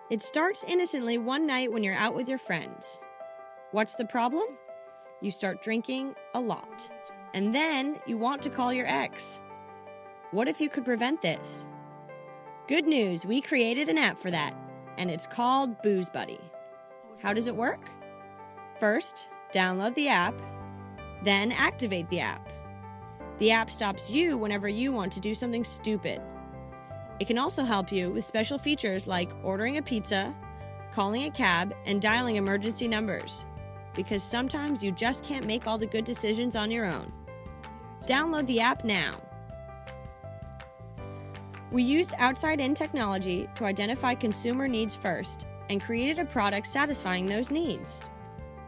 It starts innocently one night when you're out with your friends. What's the problem? You start drinking a lot. And then you want to call your ex. What if you could prevent this? Good news, we created an app for that, and it's called Booze Buddy. How does it work? First, download the app, then activate the app. The app stops you whenever you want to do something stupid. It can also help you with special features like ordering a pizza, calling a cab, and dialing emergency numbers, because sometimes you just can't make all the good decisions on your own. Download the app now. We used outside-in technology to identify consumer needs first and created a product satisfying those needs.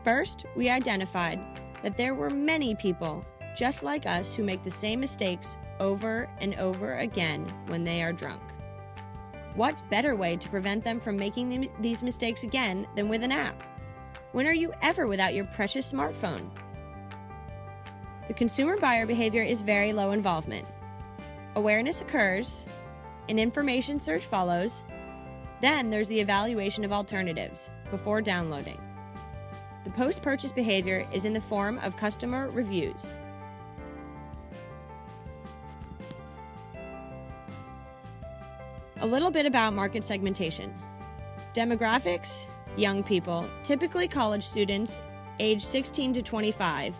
First, we identified that there were many people just like us who make the same mistakes over and over again when they are drunk. What better way to prevent them from making these mistakes again than with an app? When are you ever without your precious smartphone? The consumer buyer behavior is very low involvement. Awareness occurs, an information search follows, then there's the evaluation of alternatives before downloading. The post-purchase behavior is in the form of customer reviews. A little bit about market segmentation. Demographics, young people, typically college students, age 16 to 25,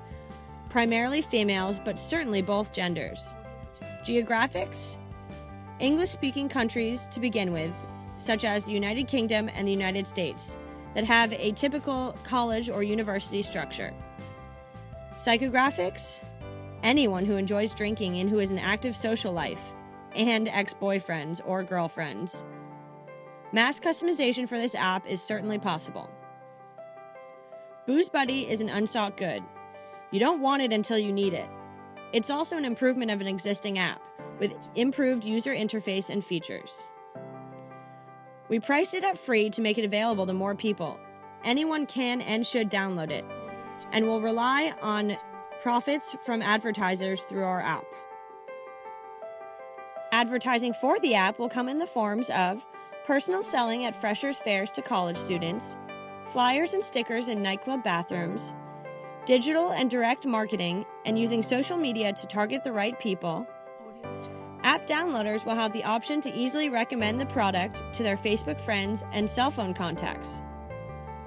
primarily females, but certainly both genders. Geographics, English-speaking countries to begin with, such as the United Kingdom and the United States, that have a typical college or university structure. Psychographics, anyone who enjoys drinking and who has an active social life, and ex-boyfriends or girlfriends. Mass customization for this app is certainly possible. Booze Buddy is an unsought good. You don't want it until you need it. It's also an improvement of an existing app, with improved user interface and features. We priced it at free to make it available to more people. Anyone can and should download it, and will rely on profits from advertisers through our app. Advertising for the app will come in the forms of personal selling at freshers' fairs to college students, flyers and stickers in nightclub bathrooms, digital and direct marketing, and using social media to target the right people. App downloaders will have the option to easily recommend the product to their Facebook friends and cell phone contacts.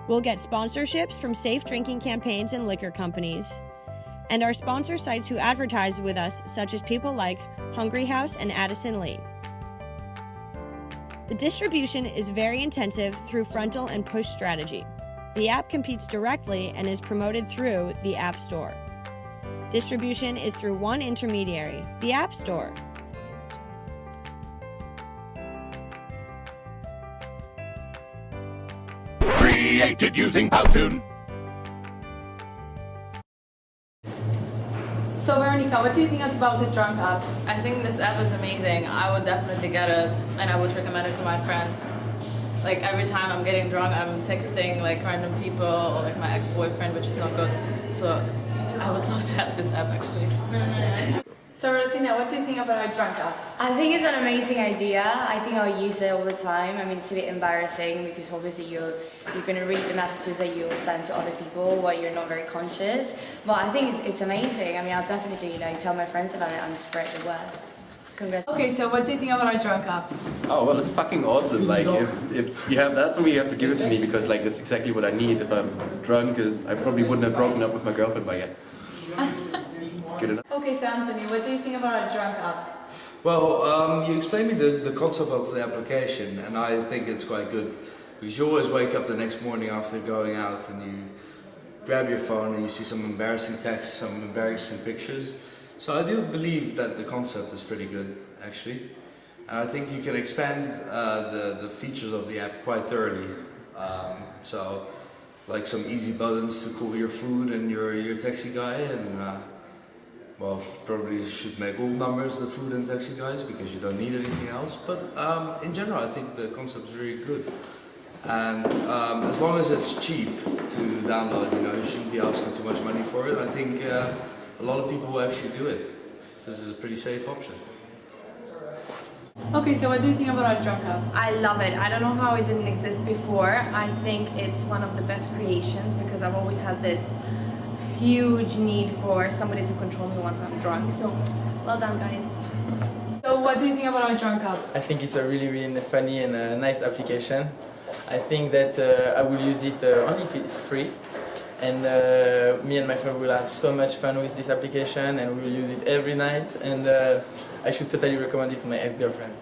We'll get sponsorships from safe drinking campaigns and liquor companies, and our sponsor sites who advertise with us, such as people like Hungry House and Addison Lee. The distribution is very intensive through frontal and push strategy. The app competes directly and is promoted through the App Store. Distribution is through one intermediary, the App Store. Created using Powtoon. So Veronica, what do you think about the Drunk app? I think this app is amazing. I would definitely get it, and I would recommend it to my friends. Like every time I'm getting drunk, I'm texting like random people or like my ex-boyfriend, which is not good. So I would love to have this app actually. So Rosina, what do you think about our Drunk app? I think it's an amazing idea. I think I'll use it all the time. I mean, it's a bit embarrassing because obviously you're going to read the messages that you'll send to other people while you're not very conscious. But I think it's amazing. I mean, I'll definitely, tell my friends about it and spread the word. Congrats. Okay, so what do you think about our Drunk app? Oh, well, it's fucking awesome. Like, if you have that for me, you have to give it to me because, like, that's exactly what I need. If I'm drunk, I probably wouldn't have broken up with my girlfriend by yet. Good enough. Okay, so Anthony, what do you think about our Drunk app? Well, you explained me the concept of the application, and I think it's quite good. Because you always wake up the next morning after going out and you grab your phone and you see some embarrassing texts, some embarrassing pictures. So I do believe that the concept is pretty good, actually. And I think you can expand the features of the app quite thoroughly. So, like some easy buttons to call your food and your taxi guy, and well, probably should make all numbers the food and taxi guys because you don't need anything else. But in general, I think the concept is really good. And as long as it's cheap to download, you shouldn't be asking too much money for it. I think a lot of people will actually do it. This is a pretty safe option. Okay, so what do you think about our drunk app? I love it. I don't know how it didn't exist before. I think it's one of the best creations because I've always had this huge need for somebody to control me once I'm drunk. So, well done, guys. So what do you think about our drunk app? I think it's a really funny and nice application. I think that I will use it only if it's free. And me and my friend will have so much fun with this application and we will use it every night. And I should totally recommend it to my ex-girlfriend.